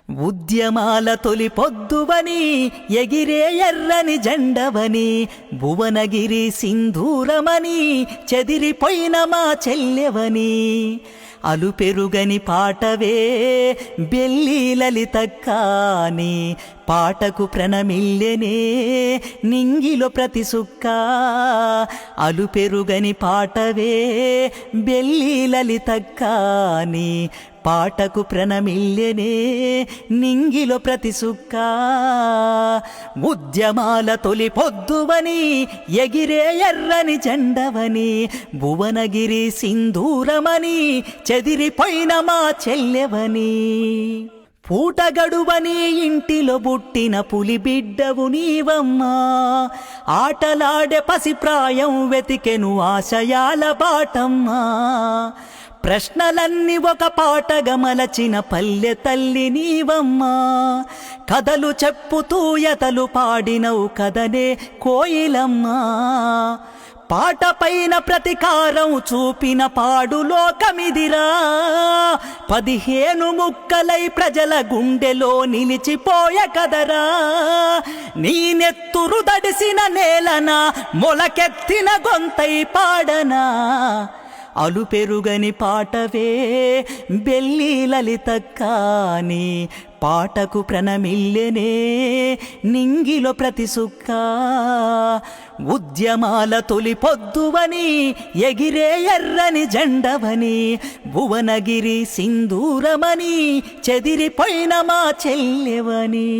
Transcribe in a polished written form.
ఉద్యమాల తొలి పొద్దువని ఎగిరే ఎర్రని జెండవని భువనగిరి సింధూరమని చెదిరిపోయిన మా చెల్లెవని అలుపెరుగని పాటవే బెల్లి లలితక్కాని పాటకు ప్రణమిల్లెనే నింగిలో ప్రతి సుక్క అలుపెరుగని పాటవే బెల్లి లలితక్కాని పాటకు ప్రణమిల్లెనే నింగిలో ప్రతి సుక్క ఉద్యమాల తొలి పొద్దువని ఎగిరే ఎర్రని జెండవని భువనగిరి సింధూరమని చెదిరిపోయిన మా చెల్లెవని పూటగడువని ఇంటిలో బుట్టిన పులి బిడ్డవు నీవమ్మా ఆటలాడే పసిప్రాయం వెతికెను ఆశయాల బాటమ్మా ప్రశ్నలన్నీ ఒక పాటగా మలచిన పల్లె తల్లి నీవమ్మా కథలు చెప్పుతూ యతలు పాడినవు కదనే కోయిలమ్మా పాట పైన ప్రతికారం చూపిన పాడు లోకమిదిరా 15 ముక్కలై ప్రజల గుండెలో నిలిచిపోయే కదరా నీ నెత్తురు దడిసిన నేలన మొలకెత్తిన గొంతై పాడనా అలుపెరుగని పాటవే బెల్లి లలితక్కాని పాటకు ప్రణమిల్లెనే నింగిలో ప్రతి సుక్క ఉద్యమాల తొలి పొద్దువని ఎగిరే ఎర్రని జెండవని భువనగిరి సింధూరమని చెదిరిపోయిన మా చెల్లెవని.